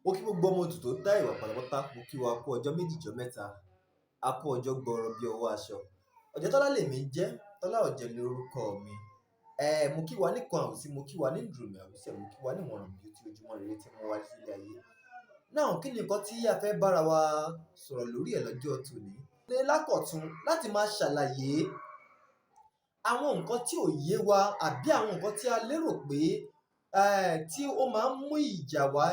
Mo kí gbogbo ọmọ Odù tó dá ìwà pátápátá, mo kí wa kú ọjọ́ méjì jọ́ mẹ́ta, a kú ọjọ́ gbọọrọ bí ọwọ́ aṣọ. Ọ̀jẹ̀tọ́lá lèmi ń jẹ́, Tọ́lá Ọ̀jẹ̀ lorúkọ mi. Mo kí wa níkan àwùsí, mo kí wa ní ìdùrùmí àwùsẹ̀, mo kí wa ní ìwọ̀nràn bí ó ti ojúmọ́ rere tí mo wá sílé ayé. Náà kí ni nǹkan tí a fẹ́ bára wa sọ̀rọ̀ lórí ẹ̀ lọ́jọ́ tòní? Ní lákọ̀tun láti máa ṣàlàyé àwọn nǹkan tí ò yé wa àbí àwọn nǹkan tí a lérò pé tí ó máa ń mú ìjà wá,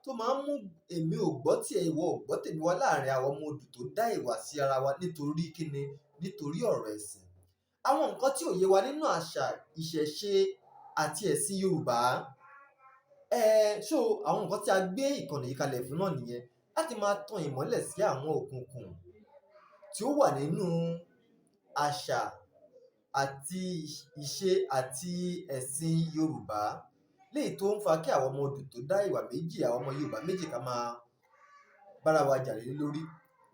tó máa ń mú èmi ò gbọ́ tiẹ̀ ìwọ ò gbọ́ tèmi wá láàrin àwọn ọmọ Odù tó dá ìwà sí ara wa nítorí kíni? Nítorí ọ̀rọ̀ ẹ̀sìn. Àwọn nǹkan tí ò yé wa nínú àṣà, ìṣẹ̀ṣe àti ẹ̀sìn Yorùbá. Àwọn nǹkan tí a gbé ìkànnì yìí kalẹ̀ fún náà nìyẹn, láti máa tan ìmọ́lẹ̀ sí àwọn òkùnkùn tí ó wà nínú àṣà àti ìṣe àti ẹ̀sìn Yorùbá, léyìí tó ń fa kí àwọn ọmọ Odù tó dá ìwà méjì, àwọn ọmọ Yorùbá méjì ká máa bára wa jà lé lórí.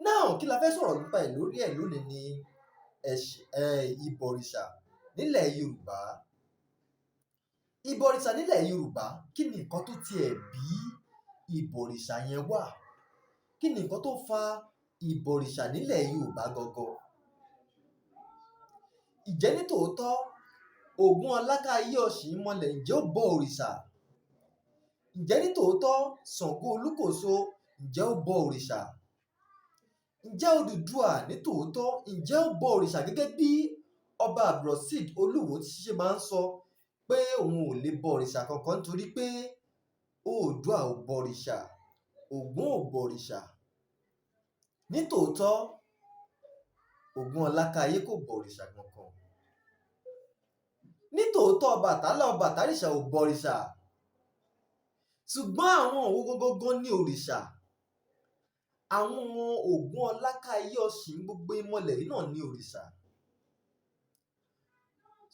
Náà kí la fẹ́ sọ̀rọ̀ nípa ẹ̀ lórí ẹ̀ lónìí ni ìbọ̀rìṣà nílẹ̀ Yorùbá. Ìbọ̀rìṣà nílẹ̀ Yorùbá, kí ni nǹkan tó tiẹ̀ bí ìbọ̀rìṣà yẹn wà? Kí ni nǹkan tó fa ìbọ̀rìṣà nílẹ̀ Yorùbá gangan? Ǹjẹ́ ní tòótọ́ Ògún Alákáayé Ọ̀ṣìnmọlẹ̀ ǹjẹ́ ó bọ òrìṣà? Ǹjẹ́ ní tòótọ́ Ṣàngó Olúkòso ǹjẹ́ ó bọ òrìṣà? Ǹjẹ́ Odùduwà ní tòótọ́ ǹjẹ́ ó bọ òrìṣà gẹ́gẹ́ bí ọba Abdulrasheed Olúwo ti ṣe máa ń sọ pé òun ò lè bọ òrìṣà kankan nítorí pé Oòduà ò bọ òrìṣà, Ògún ò bọ òrìṣà. Ní tòótọ́ Ògún Alákáayé kò bọ òrìṣà kankan. Ní tòótọ́ Ọbàtálá Ọbàtárìṣà ò bọ òrìṣà. Ṣùgbọ́n àwọn òwò gangan ní òrìṣà. Àwọn Ògún Alákáayé Ọ̀ṣìn gbogbo ìmọ̀lẹ̀ yìí náà ní òrìṣà.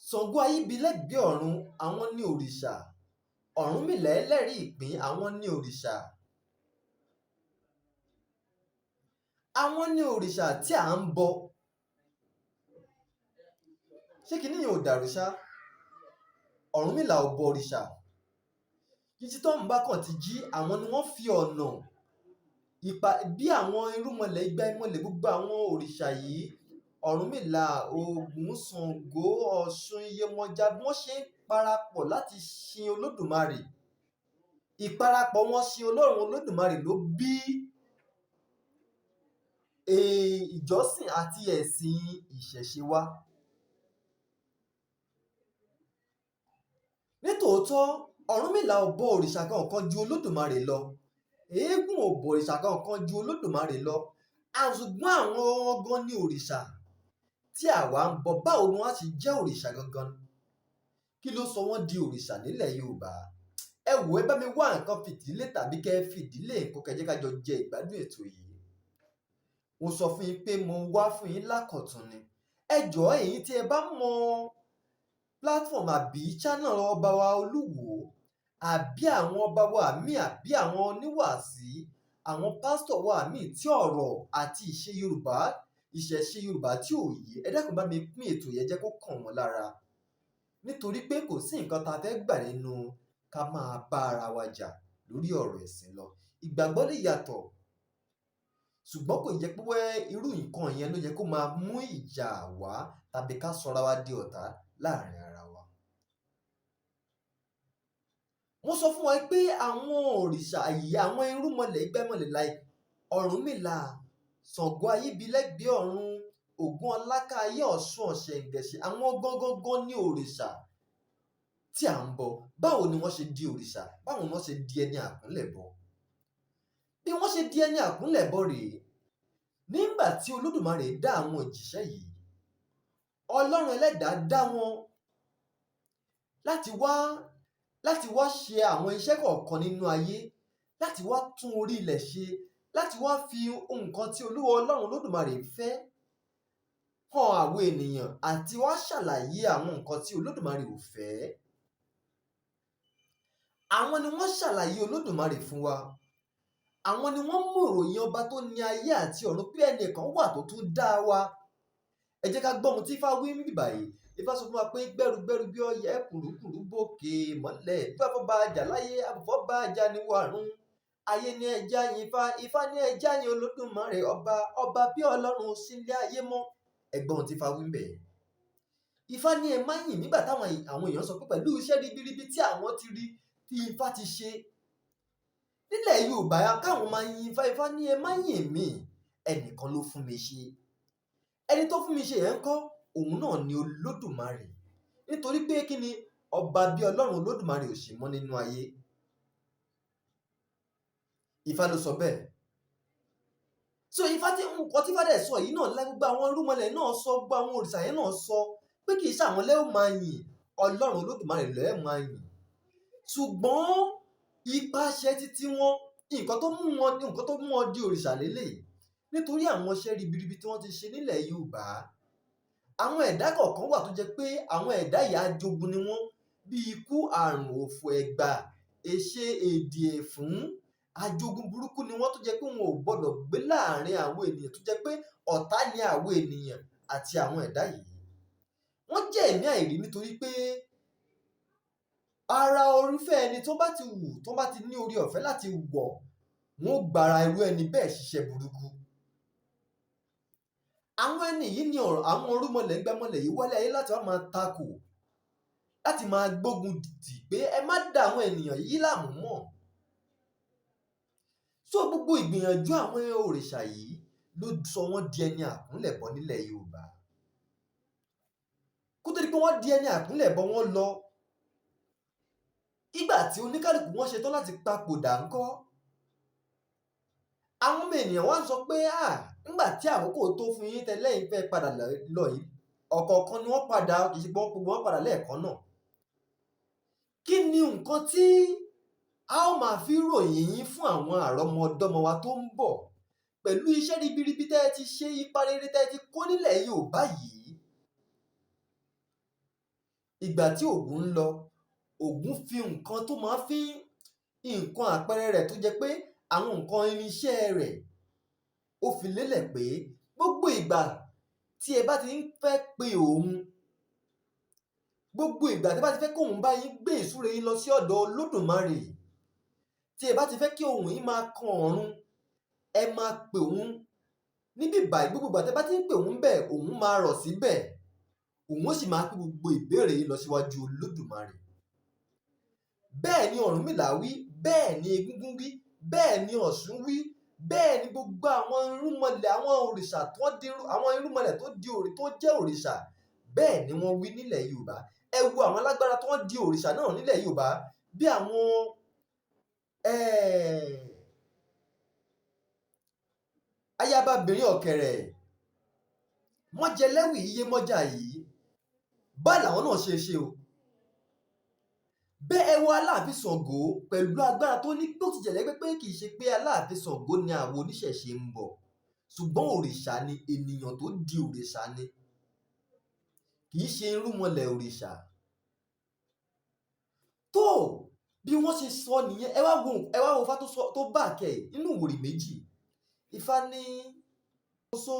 Ṣàngó Ayíbílẹ́gbẹ̀ẹ́ ọ̀run, àwọn ní òrìṣà. Ọ̀rúnmìlà ẹlẹ́rìí ìpín, àwọn ní òrìṣà. Àwọn ní òrìṣà tí à ń bọ. Ṣé kí nìyẹn ò dàrú ṣá? Ọ̀rúnmìlà ò bọ òrìṣà. Títí tọ́run bá kàn ti jí, àwọn ni wọ́n fi ọ̀nà bí àwọn irúnmọlẹ̀, igba ìmọ̀lẹ̀, gbogbo àwọn òrìṣà yìí, Ọ̀rúnmìlà, Ògún, Ṣàngó, Ọ̀ṣun, Iyemọja, bí wọ́n ṣe ń parapọ̀ láti sin Olódùmarè. Ìparapọ̀ wọn sin Ọlọ́run Olódùmarè ló bí ìjọsìn àti ẹ̀sìn ìṣẹ̀ṣe wa. Nítòótọ́ Ọ̀rúnmìlà ò bọ òrìṣà kankan ju Olódùmarè lọ. Eégún ò bọ òrìṣà kankan ju Olódùmarè lọ. Ṣùgbọ́n àwọn gangan ní òrìṣà tí àwa ń bọ. Báwo ni wọ́n á ti jẹ́ òrìṣà gangan? Kí ló sọ wọ́n di òrìṣà nílẹ̀ Yorùbá? Ẹ wò, ẹ bá mi wá nǹkan fìdílé tàbí kẹ́ ẹ fìdílé nǹkan kẹ́ jẹ́ ká jọ jẹ ìgbádùn ètò yìí. Mo sọ fún yín pé mo wá fún yín lákọ̀tun ni. Ẹ jọ̀ọ́ ẹ̀yin tí ẹ bá mọ platform àbí channel ọba wa Olúwo, àbí àwọn ọba wa míì, àbí àwọn oníwàásí, àwọn pásítọ̀ wa míì tí ọ̀rọ̀ àti ìṣe Yorùbá, ìṣẹ̀ṣe Yorùbá tí ò yé, ẹ dákun bá mi pín ètò yẹn jẹ́ kó kàn wọ́n lára. Nítorí pé kò sí nǹkan tá a fẹ́ gbà nínú ká máa bá ara wa jà lórí ọ̀rọ̀ ẹ̀sìn lọ. Ìgbàgbọ́ lè yàtọ̀, ṣùgbọ́n kò yẹ pé irú nǹkan yẹn ló yẹ kó máa mú ìjà wá tàbí ká sọra wa di ọ̀tá láàrin ara wa. Mo sọ fún wa pé àwọn òrìṣà yìí, àwọn irúnmọlẹ̀, igba ìmọ̀lẹ̀ like Ọ̀rúnmìlà, Ṣàngó Ayíbílẹ́gbẹ̀ẹ́ ọ̀run, Ògún Alákáayé Ọ̀ṣun Ọ̀ṣẹ̀ǹgẹ̀ṣẹ̀, àwọn gangan ní òrìṣà tí à ń bọ. Báwo ni wọ́n ṣe di òrìṣà? Báwo ni wọ́n ṣe di ẹni àkúnlẹ̀bọ? Bí wọ́n ṣe di ẹni àkúnlẹ̀bọ rèé. Nígbà tí Olódùmarè dá àwọn òjíṣẹ́ yìí, Ọlọ́run Ẹlẹ́dàá dá wọn láti wá ṣe àwọn iṣẹ́ kọ̀ọ̀kan nínú ayé, láti wá tún orí ilẹ̀ ṣe, láti wá fi nǹkan tí Ọlọ́run Olódùmarè fẹ́ hàn àwọn ènìyàn àti wá ṣàlàyé àwọn nǹkan tí Olódùmarè ò fẹ́. Àwọn ni wọ́n ṣàlàyé Olódùmarè fún wa. Àwọn ni wọ́n mú ìròyìn ọba tó ní ayé àti ọ̀run pé ẹnìkan wà tó tún dá wa. Ẹ jẹ́ ká gbọ́ ohun tí Ifá wí níbí báyìí. Ifá sọ fún wa pé gbẹ́rùgbẹ́rù bí ọyẹ́, kùrukùru bòkè mọ́lẹ̀, bí afọ́ bá jà láyé, àbùfọ́ bá jà ní wàrún. ayé ní ẹja yin Ifá, Ifá ní ẹja yin Olódùmarè ọba bí Ọlọ́run sílé ayé mọ́. Ẹ̀gbọ́n tí Ifá wí ń bẹ̀. Ifá ní ẹ má yìn nígbà táwọn èèyàn sọ pé pẹ̀lú iṣẹ́ ribiribi tí àwọn ti rí tí Ifá ti ṣe nílẹ̀ Yorùbá káwọn máa yin Ifá. Ifá ní ẹ má yìn mí, ẹnìkan ló fún mi ṣe, ẹni tó fún mi ṣe yẹn ń kọ́ òun náà ni Olódùmarè, nítorí pé kí ni ọba bí Ọlọ́run Olódùmarè ò sí mọ́ nínú ayé. Ifá ló sọ bẹ́ẹ̀. So Ifá tí nǹkan tí Ifá dẹ̀ sọ yìí náà gbogbo àwọn irúnmọlẹ̀ náà sọ, gbogbo àwọn òrìṣà yẹn náà sọ pé kì í ṣe àwọn lẹ́ẹ̀ máa yìn, Ọlọ́run Olódùmarè lẹ́ẹ̀ máa yìn. Ṣùgbọ́n ipasẹ̀ títí wọn nǹkan tó mú wọn di òrìṣà lélẹ̀ nítorí àwọn iṣẹ́ ribiribi tí wọ́n ti ṣe nílẹ̀ Yorùbá. Àwọn ẹ̀dá kọ̀ọ̀kan wà tó jẹ́ pé àwọn ẹ̀dá yìí ajogun ni wọ́n, bí ikú, àrùn, òfò, ẹ̀gbà, èṣe, èdè, ẹ̀fún. Ajogun burúkú ni wọ́n tó jẹ́ pé wọn ò gbọdọ̀ gbé láàrin àwọn ènìyàn, tó jẹ́ pé ọ̀tá ni àwọn ènìyàn àti àwọn ẹ̀dá yìí. Wọ́n jẹ́ ẹ̀mí àìrí nítorí pé ara orúfẹ́ ẹni tó bá ti wù, tó bá ti ní orí ọ̀fẹ́ láti wọ̀, wọ́n gbára irú ẹni bẹ́ẹ̀ ṣiṣẹ́ burúkú. Àwọn ẹni yìí ni àwọn orúnmọlẹ̀ gbẹ́mọlẹ̀ yìí wálé ayé láti wá máa takò, láti máa gbógun tì pé ẹ má dá àwọn ènìyàn yìí láàmú mọ́. So gbogbo ìgbìyànjú àwọn òrìṣà yìí ló sọ wọ́n di ẹni àkúnlẹ̀bọ nílẹ̀ Yorùbá. Kó tó di pé wọ́n di ẹni àkúnlẹ̀bọ wọ́n lọ. Ìgbà tí oníkálùkù wọn ṣetán láti papòdà ńkọ́, àwọn ọmọ ènìyàn wá ń sọ pé nígbà tí àkókò tó fún yín tẹ́lẹ̀ yìí fẹ́ padà lọ yìí, ọ̀kọ̀ọ̀kan ni wọ́n padà, kì í ṣe gbogbo wọn padà lẹ́ẹ̀kan náà. Kí ni nǹkan tí a ó máa fi ròyìn yín fún àwọn àrọ́mọdọ́mọ wa tó ń bọ̀ pẹ̀lú iṣẹ́ ribiribi tẹ́ ẹ ti ṣe, ipa rere tẹ́ ẹ ti kó nílẹ̀ Yorùbá yìí? Ìgbà tí Ògún ń lọ, Ògún fi nǹkan tó máa fi nǹkan àpẹẹrẹ rẹ̀ tó jẹ́ pé àwọn nǹkan irinṣẹ́ rẹ̀ ó fi lélẹ̀ pé gbogbo ìgbà tí ẹ bá ti ń fẹ́ pe òun, gbogbo ìgbà tí ẹ bá ti fẹ́ kí òun bá yín gbé ìsúre yín lọ sí ọ̀dọ̀ Olódùmarè, tí ẹ bá ti fẹ́ kí ohùn yín máa kan ọ̀run, ẹ máa pè òun níbí báyìí. Gbogbo ìgbà tí ẹ bá ti ń pè òun bẹ́ẹ̀, òun máa rọ̀ síbẹ̀, òun ó sì máa pín gbogbo ìbéèrè yín lọ síwájú Olódùmarè. Bẹ́ẹ̀ ni Ọ̀rúnmìlà wí, bẹ́ẹ̀ ni Egúngún wí, bẹ́ẹ̀ ni Ọ̀ṣun wí, bẹ́ẹ̀ ni gbogbo àwọn irúnmọlẹ̀, àwọn òrìṣà àwọn irúnmọlẹ̀ tó jẹ́ òrìṣà, bẹ́ẹ̀ ni wọ́n wí nílẹ̀ Yorùbá. Ẹ wo àwọn alágbára tó di òrìṣà náà nílẹ̀ Yorùbá, bí àwọn ayababìnrin Ọ̀kẹ̀rẹ̀, Mọ́jẹlẹ́wì Iyemọ́jà yìí, báyìí làwọn náà ṣe o. Bẹ́ẹ̀ ẹ wo Aláàfin Ṣàngó pẹ̀lú agbára tó ní, tó ti jẹ̀lẹ́ pé kì í ṣe pé Aláàfin Ṣàngó ni àwọn oníṣẹ̀ṣe ń bọ̀, ṣùgbọ́n òrìṣà ni, ènìyàn tó di òrìṣà ni, kì í ṣe irúnmọlẹ̀ òrìṣà. Tó bí wọ́n ṣe sọ nìyẹn. Ẹ wá wo Ifá tó bá kẹ̀ nínú Ìwòrì méjì. Ifá ní oṣó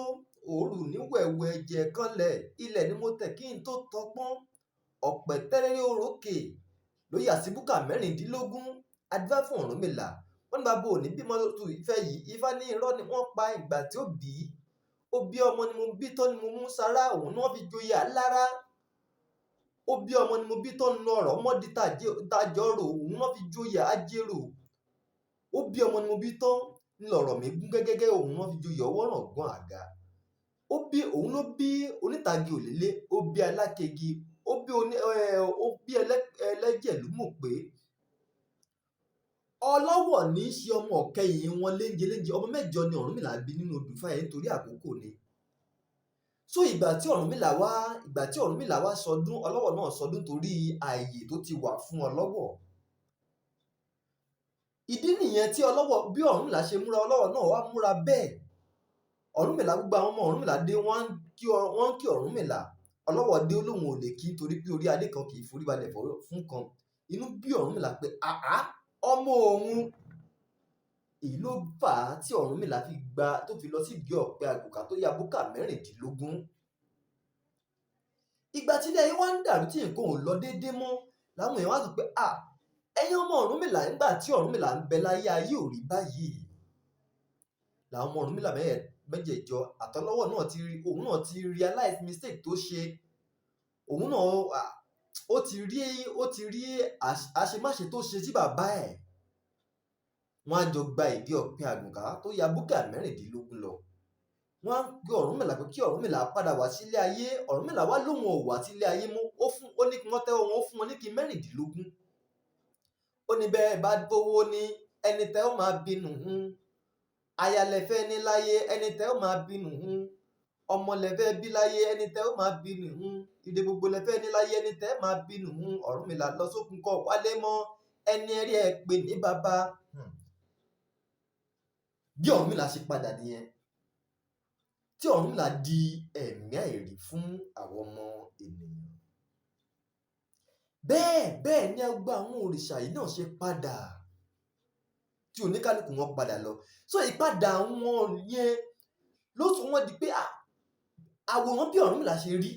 òòrù ní wẹ̀wẹ̀ ẹ̀jẹ̀ kanlẹ̀, ilẹ̀ ni mo tẹ̀ kí n tó tọpọ́n, ọ̀pẹ̀ tẹ́rẹ́rẹ́ orókè ló yà sí búkà 16. Adífá fún Ọ̀rúnmìlà. Wọ́n ní bàbá òní bímọ lótú ìfẹ́ yìí. Ifá ní irọ́ ni wọ́n pa, ìgbà tí ó bí ọmọ ni mo bí tán ni mo mú sára, òun náà fi joyè alára. Ó bí ọmọ ni mo bí tán nínú ọ̀rọ̀ ọmọdé tàjọrò, òun náà fi joyè ajérò. Ó bí ọmọ ni mo bí tán ńlọrọ̀ mi gún gẹ́gẹ́, òun náà fi joyè ọwọ́ ràngún àga. Òun ló bí onítàgé òlélé, ó bí alákegi, ó bí ẹlẹ́jẹ̀ lúmùpé. Ọlọ́wọ̀ ní í ṣe ọmọ ọ̀kẹyìn wọn léńjeléńje. Ọmọ 9 ni Ọ̀rúnmìlà bí nínú odù Ifá yẹn nítorí àkókò ni. So ìgbà tí Ọ̀rúnmìlà wá sọdún, Ọlọ́wọ̀ náà sọdún torí ààyè tó ti wà fún Ọlọ́wọ̀. Ìdí nìyẹn tí bí Ọ̀rúnmìlà ṣe múra, Ọlọ́wọ̀ náà wá múra bẹ́ẹ̀. Ọ̀rúnmìlà, gbogbo àwọn ọmọ Ọ̀rúnmìlà dé, wọ́n kí Ọ̀rúnmìlà. Ọlọ́wọ̀ dé, olóhùn ò lè kí torí pé orí adé kan kì í forí balẹ̀ fún kan. Inú bí Ọ̀rúnmìlà pé ọmọ òun. Èyí ló fà á tí Ọ̀rúnmìlà tó fi lọ sí ìdí ọ̀pẹ àgùkà tó ya búkà 16. Ìgbà tí ilé ayé wá ń dàrú tí nǹkan ò lọ déédéé mọ́, làwọn èèyàn wá sọ pé ẹ̀yin ọmọ Ọ̀rúnmìlà nígbà tí Ọ̀rúnmìlà ń bẹ láyé ayé ò rí báyìí làwọn ọmọ Ọ̀rúnmìlà mẹ́jẹ̀ẹ̀jọ àtọlọ́wọ̀ náà òun náà ti realize mistake tó ṣe òun náà ó ti rí àṣemáṣe tó ṣe sí bàbá ẹ̀. Wọ́n á jọ gba ìdí ọ̀pẹ àgùnká tó ya búkà 16 lọ. Wọ́n á pe Ọ̀rúnmìlà pé kí Ọ̀rúnmìlà padà wá sílé ayé. Ọ̀rúnmìlà wá lóun ò wá sílé ayé mọ́. Ó ní kí wọ́n tẹ́wọ́ wọn, ó fún wọn ní kí 16. Ó ní bẹ́ẹ̀ bá gbowó ní ẹni tẹ́ ó máa bínú aya lẹ́fẹ́ ní láyé ẹni tẹ́ ó máa bínú ọmọ lẹ́fẹ́ bí láyé ẹni tẹ́ ó máa bínú ìdè gbogbo lẹ́fẹ́ ní láyé ẹni tẹ́ máa bínú Ọ̀rúnmìlà lọ sókun kọ́ wálé mọ́ ẹni ẹrí ẹ pè ní bàbá. Bí Ọ̀rúnmìlà ṣe padà nìyẹn tí Ọ̀rúnmìlà di ẹ̀mí àìrí fún àwọn ọmọ ènìyàn. Bẹ́ẹ̀ ni gbogbo àwọn òrìṣà yìí náà ṣe padà tí oníkálukú wọn padà lọ. So ìpadà wọn yẹn ló tún wọ́n di pé àwòrán bí Ọ̀rúnmìlà ṣe rí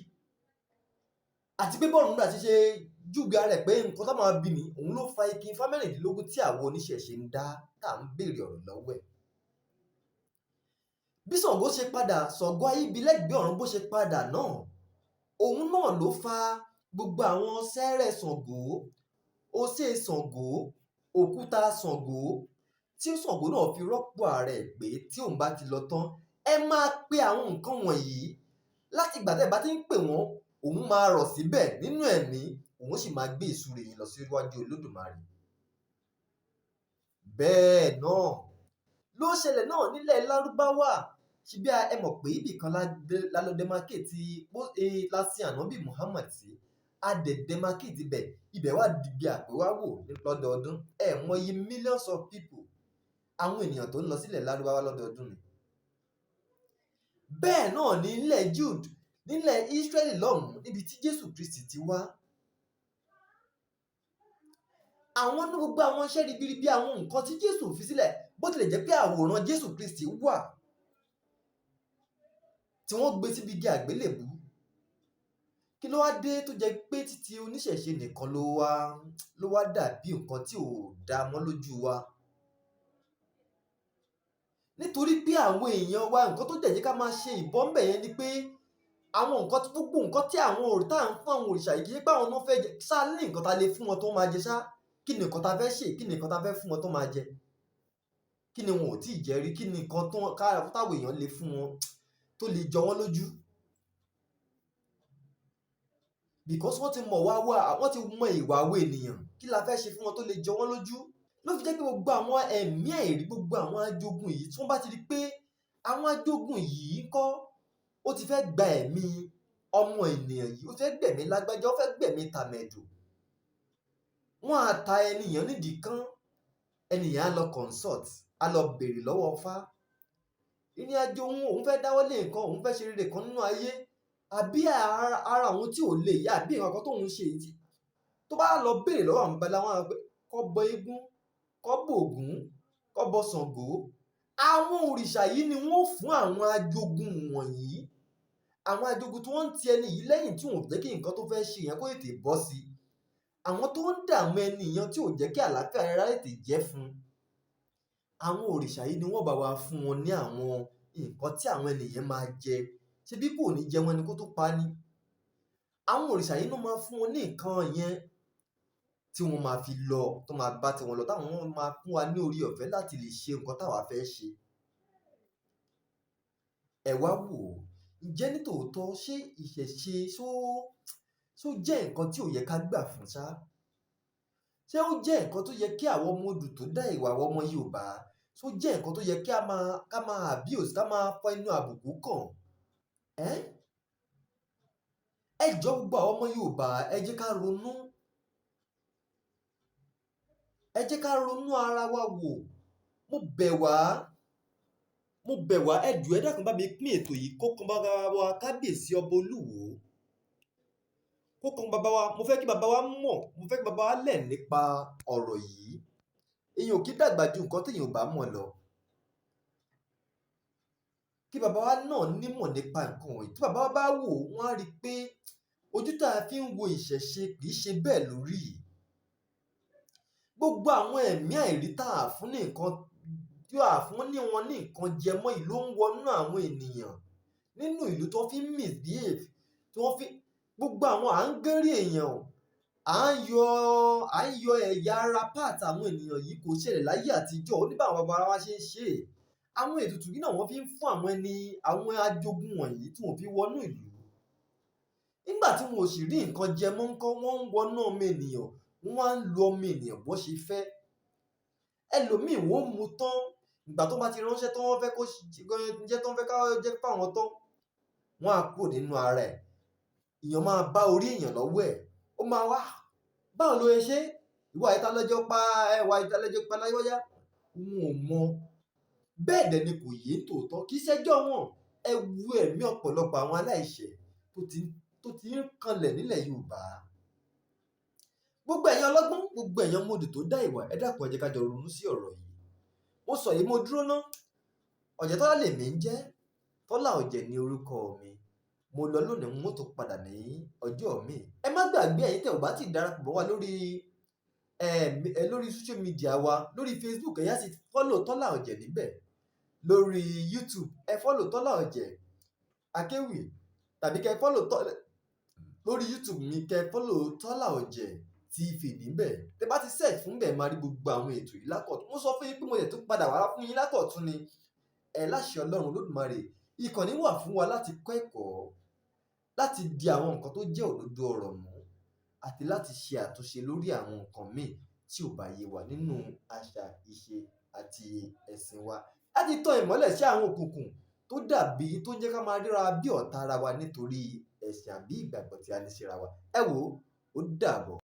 àti pé Ọ̀rúnmìlà ti ṣe júgà rẹ̀ pé nǹkan tó máa bí mi òun ló fa igi Ifá 16 tí àwọn oníṣẹ̀ṣe ń dá tá à ń béèrè ọ̀rọ̀ lọ́wọ́ ẹ̀. Bí Ṣàngó ṣe padà, Ṣàngó Ayíbilẹ́gbẹ̀ẹ́ ọ̀run bó ṣe padà náà òun náà ló fa gbogbo àwọn sẹ́rẹ̀ Ṣàngó, osé Ṣàngó, òkúta Ṣàngó tí Ṣàngó náà fi rọ́pò ààrẹ pé tí òun bá ti lọ tán ẹ máa pe àwọn nǹkan wọ̀nyí láti ìgbà tẹ́ bá ti ń pè wọ́n òun máa rọ̀ síbẹ̀ nínú ẹ̀mí òun sì máa gbé ìsúre yìí lọ síwájú Olódùmarè. Bẹ́ẹ̀ náà ló ṣẹlẹ̀ náà nílẹ̀ Lárúbáwá ṣebí ẹ mọ̀ pé ibìkan lálọ́dẹ́mákéètì lásì ànábì Muhammad sí adẹ̀dẹ́mákéètì ibẹ̀ wà dìbì àpéwáwò lọ́dọọdún ẹ mọyì millions of people àwọn ènìyàn tó ń lọ sílẹ̀ Lárúbáwá lọ́dọọdún ni. Bẹ́ẹ̀ náà ní ilẹ̀ Jude nílẹ̀ Israeli lọ́hùn-ún níbi tí Jésù Kristi ti wá. Àwọn ní gbogbo àwọn iṣẹ́ ribiribi àwọn nǹkan tí Jésù fi sílẹ̀ bó tilẹ̀ jẹ́ pé àwòrán Jésù Kristi wà tí wọ́n gbé síbi igi àgbélébùú. Kí ló wá dé tó jẹ́ pé títí oníṣẹ̀ṣe nìkan ló wá dàbí nǹkan tí ò dá mọ́ lójú wa? Nítorí pé àwọn èèyàn wa nǹkan tó jẹ́ ká máa ṣe ìbọ́nbẹ̀ yẹn ni pé àwọn nǹkan tí gbogbo nǹkan tí àwọn òrìṣà ń fún àwọn òrìṣà yìí kì í pé àwọn náà fẹ́ jẹ ṣá ní nǹkan tá lè fún wọn tó máa jẹ ṣá kí ni nǹkan tá fẹ́ ṣe kí ni nǹkan tá fẹ́ fún wọn tó máa jẹ kí ni wọn ò tí ì jẹ rí kí ni nǹkan táwọn èèyàn lè fún wọn tó lè jọ wọ́n lójú. Because wọ́n ti mọ̀ wọ́n ti mọ ìwà àwọn ènìyàn kí la fẹ́ ṣe fún wọn tó lè jọ wọ́n lójú. Ló fi jẹ́ pé gbogbo àwọn ẹ̀mí àìrí gbogbo àwọn ajogun yìí tí wọ́n bá ti rí pé àwọn ajogun yìí kọ́ ó ti fẹ́ gba ẹ̀mí ọmọ ènìyàn yìí ó fẹ́ gbẹ̀mí lágbájá ó fẹ́ gbẹ̀mí tàmẹ̀dù wọ́n á ta ẹnìyàn nídìí kan ẹnìyàn á lọ consult á lọ béèrè lọ́wọ́ Ifá ìrìn àjò òun fẹ́ dáwọ́lé nǹkan òun fẹ́ ṣe rere kan nínú ayé àbí ara òun tí ò lè yá àbí nǹkan tóun ṣe yìí tó bá lọ béèrè lọ́wọ́ àwọn babaláwo wọn pé kọ́ bọ eégún kọ́ bọ Ògún kọ́ bọ Ṣàngó àwọn òrìṣà yìí ni wọ́n fún àwọn ajogun wọ̀nyí àwọn ajogun tí wọ́n ń ti ẹni yìí lẹ́yìn tí wọn ò jẹ́ kí nǹkan tó fẹ́ ṣe yẹn kó tètè bọ́ sí àwọn tó ń dààmú ẹni yẹn tí ò jẹ́ kí àlàáfíà rárá tètè jẹ́ fún àwọn òrìṣà yìí ni wọ́n bá wa fún wọn ní àwọn nǹkan tí àwọn ènìyàn máa jẹ ṣé bí kò ní jẹ wọn ni kó tó pa ni àwọn òrìṣà yìí ló máa fún wọn ní nǹkan yẹn tí wọ́n máa fi lọ tó máa bá tiwọn lọ táwọn máa fún wa ní orí ọ̀fẹ́ láti lè ṣe nǹkan táwa fẹ́ ṣe. Ẹ wá wò ó ǹjẹ́ nítòótọ́ ṣé ìṣẹ̀ṣe ṣó jẹ́ nǹkan tí ò yẹ ká gbà fún ṣá? Ṣé ó jẹ́ nǹkan tó yẹ kí àwọn ọmọ odù tó dá ìwà àwọn ọmọ Yorùbá ṣó jẹ́ nǹkan tó yẹ kí ká máa abuse ká máa fọ inú àbùkù kàn? Ẹ jọ̀ọ́ gbogbo àwọn ọmọ Yorùbá ẹ jẹ́ ká ronú ara wa wò mo bẹ̀ wá ẹ jọ̀ọ́ ẹ dákun bá mi pín ètò yìí kó kan bàbá wa kábíyèsí ọba Olúwo kó kan bàbá wa mo fẹ́ kí bàbá wa mọ̀ mo fẹ́ kí bàbá wa lẹ̀ nípa ọ̀rọ̀ yìí èèyàn ò kí dàgbà ju nǹkan téèyàn ò bá mọ̀ lọ kí bàbá wa náà nímọ̀ nípa nǹkan wọ̀nyí tí bàbá wa bá wò wọ́n á rí i pé ojú tá a fi ń wo ìṣẹ̀ṣe kì í ṣe bẹ́ẹ̀ lórí gbogbo àwọn ẹ̀mí àìrí tá a fún ní nǹkan tí a fún ní wọn ní nǹkan jẹ mọ́ yìí ló ń wọnú àwọn ènìyàn nínú ìlú tó fi ń misbehave tí wọ́n fi gbogbo àwọn à ń gérí èèyàn à ń yọ ẹ̀yà ara part àwọn ènìyàn yìí kò ṣẹlẹ̀ láyé àtijọ́ ó ní báwọn bàbá wa ṣe ń ṣe é àwọn ètùtù yìí náà wọ́n fi ń fún àwọn ajogun wọ̀nyí tí wọ́n fi wọnú ìlú nígbà tí wọn ò sì rí nǹkan jẹ mọ́ ńkọ́ wọ́n ń wọnú ọmọ ènìyàn wọ́n á ń lo ọmọ ènìyàn bó ṣe fẹ́ ẹlòmíì wọ́n mú tán ìgbà tó bá ti ránṣẹ́ tó wọ́n fẹ́ kó jẹ́ tó ń fẹ́ ká jẹ́ fáwọn tán wọ́n á kúrò nínú ara ẹ̀ èèyàn máa bá orí èèyàn lọ́wọ́ ẹ̀ ó máa wá báwo ló ṣe ìwà ìtàlẹ́jọ́ pa ẹwà ìtàlẹ́jọ́ pa láyọ́yá wọn ò mọ bẹ́ẹ̀ dẹ̀ ni kò yé tòótọ́ kì í ṣẹjọ́ wọn ẹ wu ẹ̀mí ọ̀pọ̀lọpọ̀ àwọn aláìṣẹ̀ tó ti ń kanlẹ̀ nílẹ̀ Yorùbá gbogbo ẹ̀yin ọlọ́gbọ́n gbogbo ẹ̀yin ọmọdé tó dá ìwà ẹ dákun ẹ jẹ́ ká jọ ronú sí ọ̀rọ̀ yìí mo sọ yìí mo dúró ná Ọ̀jẹ̀tọ́lá lèmi ń jẹ́ Tọ́lá Ọ̀jẹ̀ ní orúkọ mi mo lọ lónìí mo tó padà ní ọjọ́ mi ẹ má gbàgbé ẹ̀yin tẹ́ ò bá ti darapọ̀ mọ́ wa lórí social media wa lórí Facebook ẹ̀yà sì follow Tọ́lá Ọ̀jẹ̀ níbẹ̀ lórí YouTube ẹ follow Tọ́lá Ọ̀jẹ̀ Akéwì tàbí kẹ́ follow lórí YouTube mi kẹ́ follow Tọ́lá Ọ̀jẹ̀ TV níbẹ̀ tẹ́ bá ti search fún bẹ́ẹ̀ máa rí gbogbo àwọn ètò yìí lákọ̀tún mo sọ fún yín pé mo yẹ tó padà wá fún yín lákọ̀tún ni ẹ láṣẹ Ọlọ́run Olódùmarè ìkànnì wà fún wa láti kọ́ ẹ̀kọ́ láti di àwọn nǹkan tó jẹ́ òdodo ọ̀rọ̀ mú àti láti ṣe àtúnṣe lórí àwọn nǹkan míì tí ò bá yé wa nínú àṣà ìṣe àti ẹ̀sìn wa láti tàn ìmọ́lẹ̀ sí àwọn òkùnkùn tó dàbí tó ń jẹ́ ká máa ríra bí ọ̀tá ara wa nítorí ẹ̀sìn àbí ìgbàgbọ́ tí a ní síra wa ẹ wò ó dàbọ̀.